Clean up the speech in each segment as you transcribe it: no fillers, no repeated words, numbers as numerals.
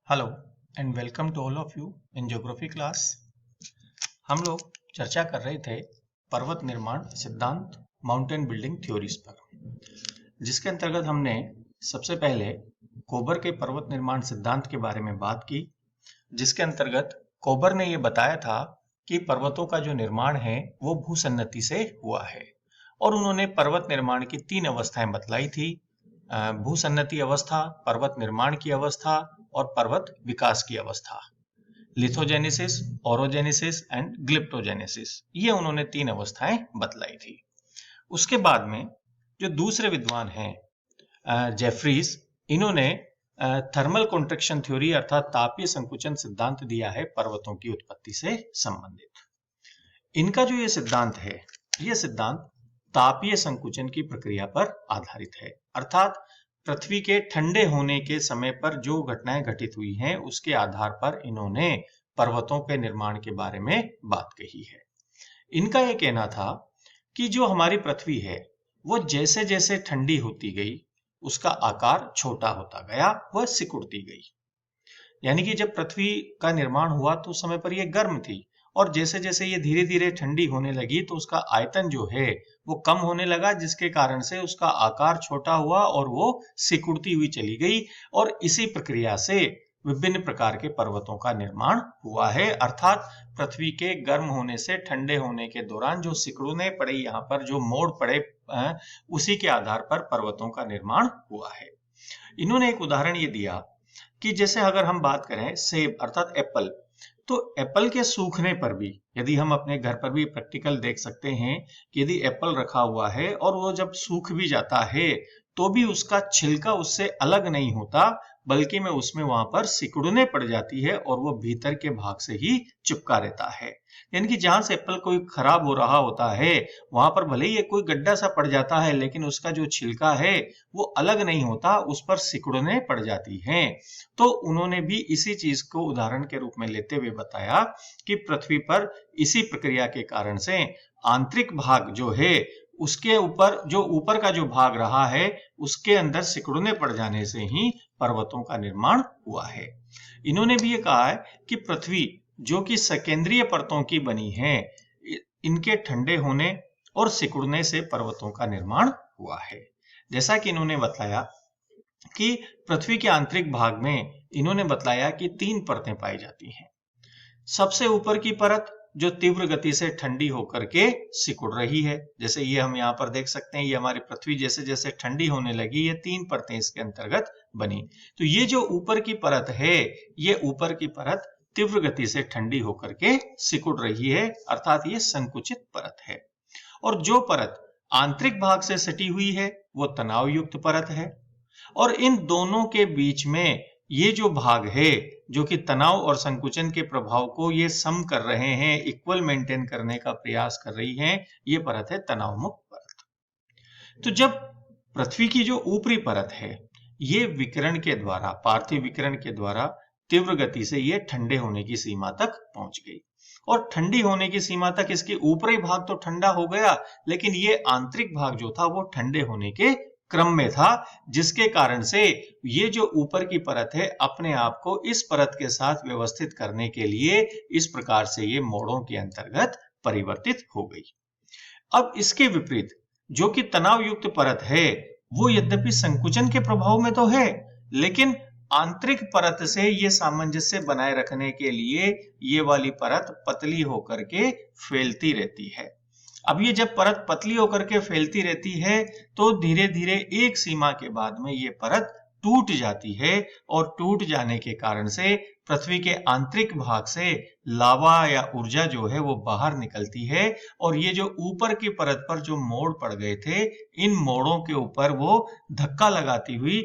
Hello and welcome to all of you in geography class. हम लोग चर्चा कर रहे थे पर्वत निर्माण सिद्धांत माउंटेन बिल्डिंग थ्योरीज पर, जिसके अंतर्गत हमने सबसे पहले कोबर के पर्वत निर्माण सिद्धांत के बारे में बात की, जिसके अंतर्गत कोबर ने यह बताया था कि पर्वतों का जो निर्माण है वो भूसन्नति से हुआ है और उन्होंने पर्वत निर्माण की तीन अवस्थाएं बतलाई थी: भूसन्नति अवस्था, पर्वत निर्माण की अवस्था और पर्वत विकास की अवस्था। लिथोजेनेसिस, ओरोजेनेसिस एंड ग्लिप्टोजेनेसिस, ये उन्होंने तीन अवस्थाएं बतलाई थी। उसके बाद में जो दूसरे विद्वान हैं जेफरीज, इन्होंने थर्मल कॉन्ट्रैक्शन थ्योरी अर्थात तापीय संकुचन सिद्धांत दिया है पर्वतों की उत्पत्ति से संबंधित। इनका जो ये सिद्धांत है, ये सिद्धांत तापीय संकुचन की प्रक्रिया पर आधारित है, अर्थात पृथ्वी के ठंडे होने के समय पर जो घटनाएं घटित हुई हैं उसके आधार पर इन्होंने पर्वतों के निर्माण के बारे में बात कही है। इनका यह कहना था कि जो हमारी पृथ्वी है वो जैसे जैसे ठंडी होती गई उसका आकार छोटा होता गया, वह सिकुड़ती गई। यानी कि जब पृथ्वी का निर्माण हुआ तो उस समय पर यह गर्म थी और जैसे जैसे ये धीरे धीरे ठंडी होने लगी तो उसका आयतन जो है वो कम होने लगा, जिसके कारण से उसका आकार छोटा हुआ और वो सिकुड़ती हुई चली गई। और इसी प्रक्रिया से विभिन्न प्रकार के पर्वतों का निर्माण हुआ है, अर्थात पृथ्वी के गर्म होने से ठंडे होने के दौरान जो सिकुड़ने पड़े, यहाँ पर जो मोड़ पड़े, उसी के आधार पर पर्वतों का निर्माण हुआ है। इन्होंने एक उदाहरण ये दिया कि जैसे अगर हम बात करें सेब अर्थात एप्पल, तो एप्पल के सूखने पर भी, यदि हम अपने घर पर भी प्रैक्टिकल देख सकते हैं कि यदि एप्पल रखा हुआ है और वो जब सूख भी जाता है तो भी उसका छिलका उससे अलग नहीं होता, बल्कि में उसमें वहां पर सिकुड़ने पड़ जाती है और वो भीतर के भाग से ही चिपका रहता है। यानी कि जहां से एप्पल कोई खराब हो रहा होता है वहां पर भले ही कोई गड्ढा सा पड़ जाता है, लेकिन उसका जो छिलका है वो अलग नहीं होता, उस पर सिकुड़ने पड़ जाती है। तो उन्होंने भी इसी चीज को उदाहरण के रूप में लेते हुए बताया कि पृथ्वी पर इसी प्रक्रिया के कारण से आंतरिक भाग जो है उसके ऊपर, जो ऊपर का जो भाग रहा है उसके अंदर सिकुड़ने पड़ जाने से ही पर्वतों का निर्माण हुआ है। इन्होंने भी ये कहा है कि पृथ्वी जो कि सकेंद्रीय परतों की बनी है, इनके ठंडे होने और सिकुड़ने से पर्वतों का निर्माण हुआ है। जैसा कि इन्होंने बताया कि पृथ्वी के आंतरिक भाग में इन्होंने बताया कि तीन परतें पाई जाती हैं। सबसे ऊपर की परत जो तीव्र गति से ठंडी होकर के सिकुड़ रही है, जैसे ये हम यहाँ पर देख सकते हैं, ये हमारी पृथ्वी जैसे जैसे ठंडी होने लगी, ये तीन परतें इसके अंतर्गत बनी। तो ये जो ऊपर की परत है, ये ऊपर की परत तीव्र गति से ठंडी होकर के सिकुड़ रही है, अर्थात ये संकुचित परत है। और जो परत आंतरिक भाग से सटी हुई है वो तनाव युक्त परत है। और इन दोनों के बीच में ये जो भाग है जो कि तनाव और संकुचन के प्रभाव को ये सम कर रहे हैं, इक्वल मेंटेन करने का प्रयास कर रही हैं, ये परत है तनाव मुक्त परत। तो जब पृथ्वी की जो ऊपरी परत है ये विकिरण के द्वारा, पार्थिव विकिरण के द्वारा तीव्र गति से ये ठंडे होने की सीमा तक पहुंच गई और ठंडी होने की सीमा तक इसके ऊपरी भाग तो ठंडा हो गया, लेकिन ये आंतरिक भाग जो था वो ठंडे होने के क्रम में था, जिसके कारण से ये जो ऊपर की परत है अपने आप को इस परत के साथ व्यवस्थित करने के लिए इस प्रकार से ये मोड़ों के अंतर्गत परिवर्तित हो गई। अब इसके विपरीत जो कि तनाव युक्त परत है वो यद्यपि संकुचन के प्रभाव में तो है, लेकिन आंतरिक परत से ये सामंजस्य बनाए रखने के लिए ये वाली परत पतली होकर के फैलती रहती है। अब ये जब परत पतली होकर के फैलती रहती है तो धीरे धीरे एक सीमा के बाद में ये परत टूट जाती है और टूट जाने के कारण से पृथ्वी के आंतरिक भाग से लावा या ऊर्जा जो है वो बाहर निकलती है और ये जो ऊपर की परत पर जो मोड़ पड़ गए थे, इन मोड़ों के ऊपर वो धक्का लगाती हुई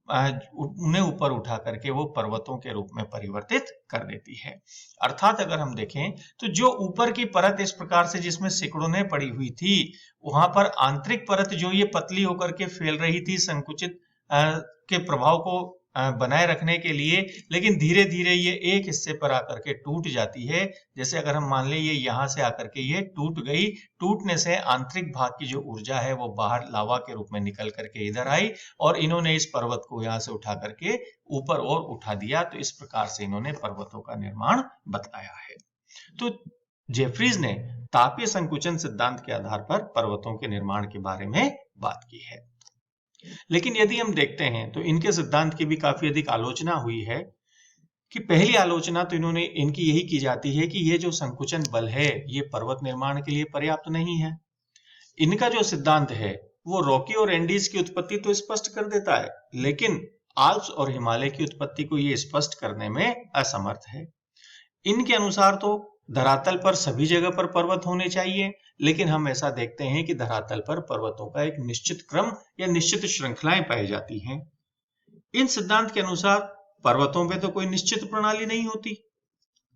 उन्हें ऊपर उठा करके वो पर्वतों के रूप में परिवर्तित कर देती है। अर्थात अगर हम देखें तो जो ऊपर की परत इस प्रकार से जिसमें सिकुड़ने पड़ी हुई थी, वहां पर आंतरिक परत जो ये पतली होकर के फैल रही थी संकुचित के प्रभाव को बनाए रखने के लिए, लेकिन धीरे धीरे ये एक हिस्से पर आकर के टूट जाती है। जैसे अगर हम मान लें ये यहाँ से आकर के ये टूट गई, टूटने से आंतरिक भाग की जो ऊर्जा है वो बाहर लावा के रूप में निकल करके इधर आई और इन्होंने इस पर्वत को यहाँ से उठा करके ऊपर और उठा दिया। तो इस प्रकार से इन्होंने पर्वतों का निर्माण बताया है। तो जेफरीज ने तापीय संकुचन सिद्धांत के आधार पर पर्वतों के निर्माण के बारे में बात की है। लेकिन यदि हम देखते हैं तो इनके सिद्धांत की भी काफी अधिक आलोचना हुई है। कि पहली आलोचना तो इन्होंने इनकी यही की जाती है कि ये जो संकुचन बल है ये पर्वत निर्माण के लिए पर्याप्त नहीं है। इनका जो सिद्धांत है वो रॉकी और एंडीज की उत्पत्ति तो स्पष्ट कर देता है, लेकिन आल्प्स और हिमालय की उत्पत्ति को ये स्पष्ट करने में असमर्थ है। इनके अनुसार तो धरातल पर सभी जगह पर पर्वत होने चाहिए, लेकिन हम ऐसा देखते हैं कि धरातल पर पर्वतों का एक निश्चित क्रम या निश्चित श्रृंखलाएं पाई जाती हैं। इन सिद्धांत के अनुसार पर्वतों पे तो कोई निश्चित प्रणाली नहीं होती,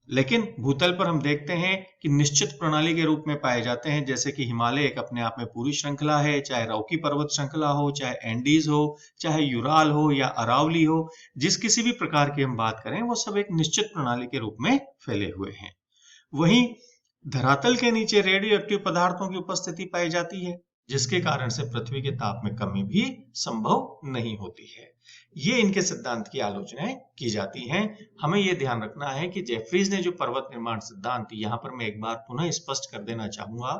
लेकिन भूतल पर हम देखते हैं कि निश्चित प्रणाली के रूप में पाए जाते हैं। जैसे कि हिमालय एक अपने आप में पूरी श्रृंखला है, चाहे रॉकी पर्वत श्रृंखला हो, चाहे एंडीज हो, चाहे यूराल हो या अरावली हो, जिस किसी भी प्रकार की हम बात करें वो सब एक निश्चित प्रणाली के रूप में फैले हुए हैं। वहीं धरातल के नीचे रेडियो एक्टिव पदार्थों की उपस्थिति पाई जाती है, जिसके कारण से पृथ्वी के ताप में कमी भी संभव नहीं होती है। ये इनके सिद्धांत की आलोचनाएं की जाती हैं। हमें यह ध्यान रखना है कि जेफरीज ने जो पर्वत निर्माण सिद्धांत, यहां पर मैं एक बार पुनः स्पष्ट कर देना चाहूंगा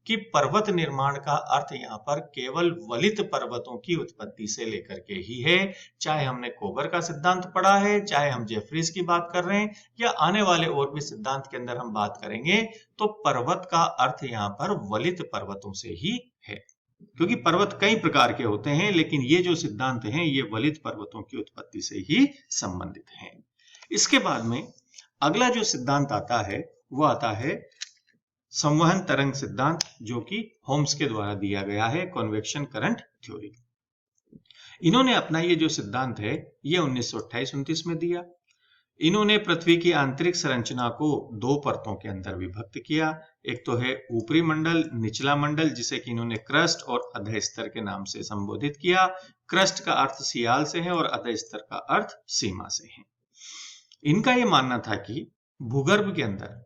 कि पर्वत निर्माण का अर्थ यहाँ पर केवल वलित पर्वतों की उत्पत्ति से लेकर के ही है। चाहे हमने कोबर का सिद्धांत पढ़ा है, चाहे हम जेफरीज की बात कर रहे हैं या आने वाले और भी सिद्धांत के अंदर हम बात करेंगे, तो पर्वत का अर्थ यहाँ पर वलित पर्वतों से ही है। क्योंकि पर्वत कई प्रकार के होते हैं, लेकिन ये जो सिद्धांत हैं ये वलित पर्वतों की उत्पत्ति से ही संबंधित हैं। इसके बाद में अगला जो सिद्धांत आता है वो आता है संवहन तरंग सिद्धांत, जो कि होम्स के द्वारा दिया गया है, कन्वेक्शन करंट थ्योरी। इन्होंने अपना ये जो सिद्धांत है ये 1928-29 में दिया। इन्होंने पृथ्वी की आंतरिक संरचना को दो परतों के अंदर विभक्त किया। एक तो है ऊपरी मंडल, निचला मंडल, जिसे कि इन्होंने क्रस्ट और अधः स्तर के नाम से संबोधित किया। क्रस्ट का अर्थ सियाल से है और अधः स्तर का अर्थ सीमा से है। इनका यह मानना था कि भूगर्भ के अंदर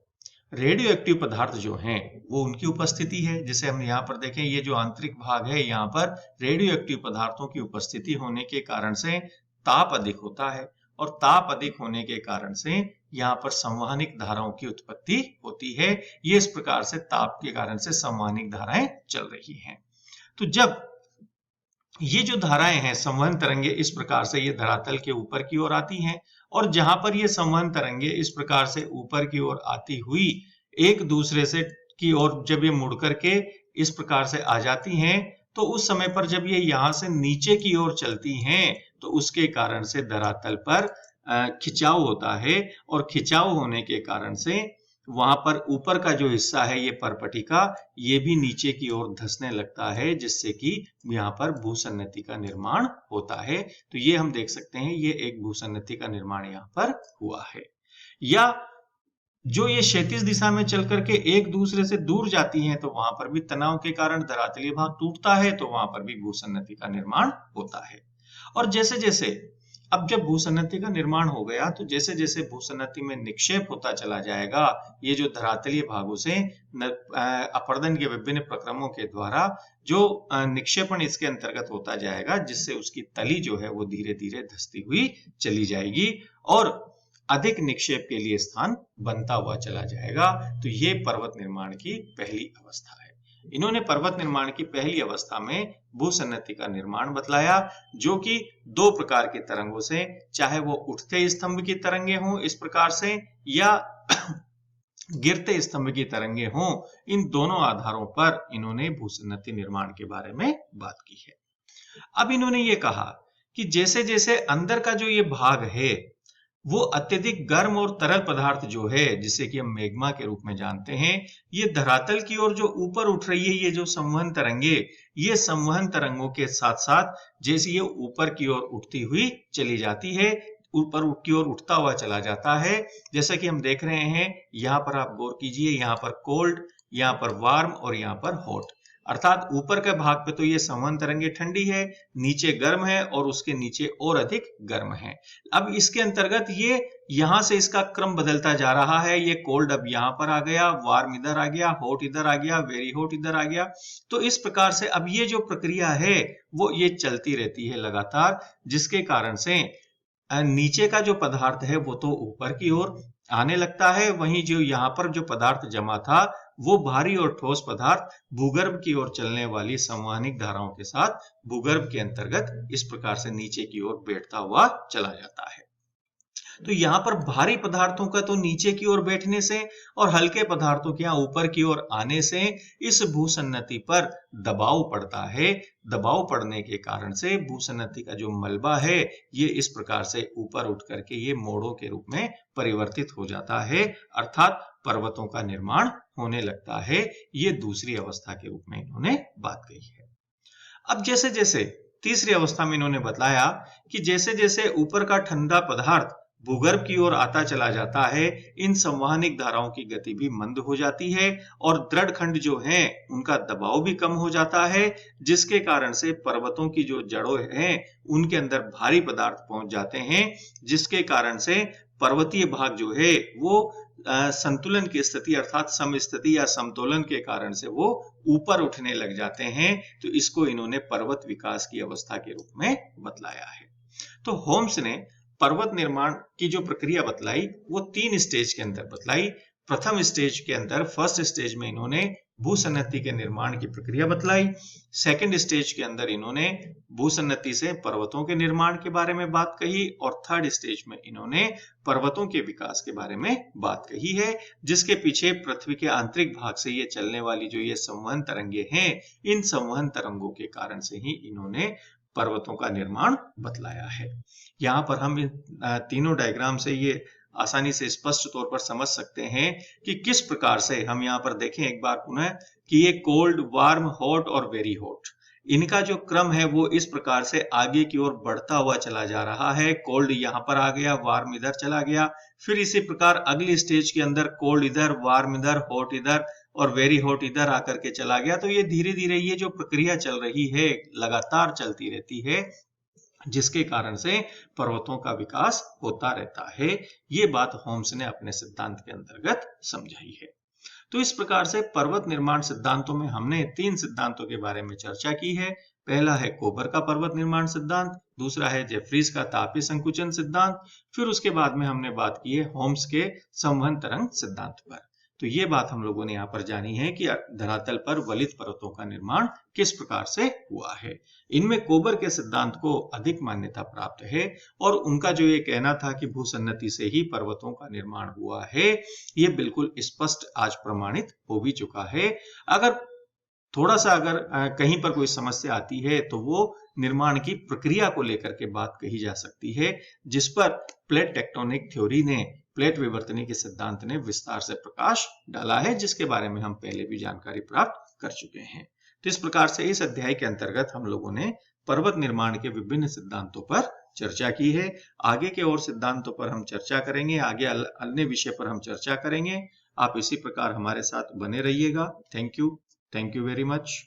रेडियो एक्टिव पदार्थ जो हैं वो उनकी उपस्थिति है। जैसे हम यहाँ पर देखें, ये जो आंतरिक भाग है यहाँ पर रेडियो एक्टिव पदार्थों की उपस्थिति होने के कारण से ताप अधिक होता है, और ताप अधिक होने के कारण से यहाँ पर संवहनिक धाराओं की उत्पत्ति होती है। ये इस प्रकार से ताप के कारण से संवहनिक धाराएं चल रही हैं। तो जब ये जो धाराएं हैं संवहन तरंगे इस प्रकार से ये धरातल के ऊपर की ओर आती हैं, और जहां पर ये संवहन तरंगे इस प्रकार से ऊपर की ओर आती हुई एक दूसरे से की ओर जब ये मुड़ करके इस प्रकार से आ जाती हैं, तो उस समय पर जब ये यहां से नीचे की ओर चलती हैं तो उसके कारण से धरातल पर खिंचाव होता है, और खिंचाव होने के कारण से वहां पर ऊपर का जो हिस्सा है ये परपटिका, ये भी नीचे की ओर धंसने लगता है, जिससे कि यहाँ पर भूसन्नति का निर्माण होता है। तो ये हम देख सकते हैं ये एक भूसन्नति का निर्माण यहाँ पर हुआ है। या जो ये क्षैतिज दिशा में चल करके एक दूसरे से दूर जाती हैं, तो वहां पर भी तनाव के कारण धरातलीय भाग टूटता है, तो वहां पर भी भूसन्नति का निर्माण होता है। और जैसे जैसे अब जब भूसन्नति का निर्माण हो गया, तो जैसे जैसे भूसन्नति में निक्षेप होता चला जाएगा, ये जो धरातलीय भागों से अपरदन के विभिन्न प्रक्रमों के द्वारा जो निक्षेपण इसके अंतर्गत होता जाएगा, जिससे उसकी तली जो है वो धीरे धीरे धंसती हुई चली जाएगी और अधिक निक्षेप के लिए स्थान बनता हुआ चला जाएगा। तो ये पर्वत निर्माण की पहली अवस्था है। इन्होंने पर्वत निर्माण की पहली अवस्था में भूसन्नति का निर्माण बतलाया, जो कि दो प्रकार के तरंगों से, चाहे वो उठते स्तंभ की तरंगे हों इस प्रकार से या गिरते स्तंभ की तरंगे हों, इन दोनों आधारों पर इन्होंने भूसन्नति निर्माण के बारे में बात की है। अब इन्होंने ये कहा कि जैसे जैसे अंदर का जो ये भाग है वो अत्यधिक गर्म और तरल पदार्थ जो है, जिसे कि हम मैग्मा के रूप में जानते हैं, ये धरातल की ओर जो ऊपर उठ रही है, ये जो संवहन तरंगे, ये संवहन तरंगों के साथ साथ जैसे ये ऊपर की ओर उठती हुई चली जाती है, ऊपर की ओर उठता हुआ चला जाता है। जैसा कि हम देख रहे हैं यहाँ पर, आप गौर कीजिए, यहाँ पर कोल्ड, यहाँ पर वार्म और यहाँ पर हॉट। अर्थात ऊपर के भाग पे तो ये संवहन तरंगे ठंडी है, नीचे गर्म है और उसके नीचे और अधिक गर्म है। अब इसके अंतर्गत ये यहां से इसका क्रम बदलता जा रहा है। ये कोल्ड अब यहां पर आ गया, वार्म इधर आ गया, हॉट इधर आ गया, वेरी हॉट इधर आ गया। तो इस प्रकार से अब ये जो प्रक्रिया है वो ये चलती रहती है लगातार, जिसके कारण से नीचे का जो पदार्थ है वो तो ऊपर की ओर आने लगता है, वहीं जो यहाँ पर जो पदार्थ जमा था वो भारी और ठोस पदार्थ भूगर्भ की ओर चलने वाली संवहनिक धाराओं के साथ भूगर्भ के अंतर्गत इस प्रकार से नीचे की ओर बैठता हुआ चला जाता है। तो यहाँ पर भारी पदार्थों का तो नीचे की ओर बैठने से और हल्के पदार्थों के यहाँ ऊपर की ओर आने से इस भूसन्नति पर दबाव पड़ता है। दबाव पड़ने के कारण से भूसन्नति का जो मलबा है ये इस प्रकार से ऊपर उठ करके ये मोड़ों के रूप में परिवर्तित हो जाता है, अर्थात पर्वतों का निर्माण होने लगता है। ये दूसरी अवस्था के रूप में इन्होंने बात कही है। अब जैसे जैसे तीसरी अवस्था में इन्होंने बताया कि जैसे जैसे ऊपर का ठंडा पदार्थ भूगर्भ की ओर आता चला जाता है, इन संवहनिक धाराओं की गति भी मंद हो जाती है और दृढ़ खंड जो हैं उनका दबाव भी कम हो जाता है, जिसके कारण से पर्वतों की जो जड़ों हैं उनके अंदर भारी पदार्थ पहुंच जाते हैं, जिसके कारण से पर्वतीय भाग जो है वो संतुलन की स्थिति अर्थात समस्थिति या समतोलन के कारण से वो ऊपर उठने लग जाते हैं। तो इसको इन्होंने पर्वत विकास की अवस्था के रूप में बतलाया है। तो होम्स ने पर्वत निर्माण की जो प्रक्रिया बतलाई वो 3 स्टेज के अंदर बतलाई। प्रथम स्टेज के अंदर फर्स्ट स्टेज में इन्होंने भूसन्नति के निर्माण की प्रक्रिया बतलाई। सेकंड स्टेज के अंदर इन्होंने भूसन्नति से पर्वतों के निर्माण के बारे में बात कही और थर्ड स्टेज में इन्होंने पर्वतों के विकास के बारे में बात कही है, जिसके पीछे पृथ्वी के आंतरिक भाग से ये चलने वाली जो ये संवहन तरंगे हैं, इन संवहन तरंगों के कारण से ही इन्होंने पर्वतों का निर्माण बतलाया है। यहाँ पर हम इन तीनों डायग्राम से ये आसानी से स्पष्ट तौर पर समझ सकते हैं कि किस प्रकार से हम यहाँ पर देखें एक बार पुनः कि ये कोल्ड, वार्म, हॉट और वेरी हॉट, इनका जो क्रम है वो इस प्रकार से आगे की ओर बढ़ता हुआ चला जा रहा है। कोल्ड यहाँ पर आ गया, वार्म इधर चला गया, फिर इसी प्रकार अगली स्टेज के अंदर कोल्ड इधर, वार्म इधर, हॉट इधर और वेरी हॉट इधर आकर के चला गया। तो ये धीरे धीरे ये जो प्रक्रिया चल रही है लगातार चलती रहती है, जिसके कारण से पर्वतों का विकास होता रहता है। ये बात होम्स ने अपने सिद्धांत के अंतर्गत समझाई है। तो इस प्रकार से पर्वत निर्माण सिद्धांतों में हमने 3 सिद्धांतों के बारे में चर्चा की है। पहला है कोबर का पर्वत निर्माण सिद्धांत, दूसरा है जेफ्रीज का तापीय संकुचन सिद्धांत, फिर उसके बाद में हमने बात की है होम्स के संवहन तरंग सिद्धांत पर। तो ये बात हम लोगों ने यहाँ पर जानी है कि धरातल पर वलित पर्वतों का निर्माण किस प्रकार से हुआ है। इनमें कोबर के सिद्धांत को अधिक मान्यता प्राप्त है और उनका जो ये कहना था कि भूसन्नति से ही पर्वतों का निर्माण हुआ है, ये बिल्कुल स्पष्ट आज प्रमाणित हो भी चुका है। अगर थोड़ा सा कहीं पर कोई समस्या आती है तो वो निर्माण की प्रक्रिया को लेकर के बात कही जा सकती है, जिस पर प्लेट टेक्टोनिक थ्योरी ने, प्लेट विवर्तनी के सिद्धांत ने विस्तार से प्रकाश डाला है, जिसके बारे में हम पहले भी जानकारी प्राप्त कर चुके हैं। तो इस प्रकार से इस अध्याय के अंतर्गत हम लोगों ने पर्वत निर्माण के विभिन्न सिद्धांतों पर चर्चा की है। आगे के और सिद्धांतों पर हम चर्चा करेंगे, आगे अन्य विषय पर हम चर्चा करेंगे। आप इसी प्रकार हमारे साथ बने रहिएगा। Thank you very much.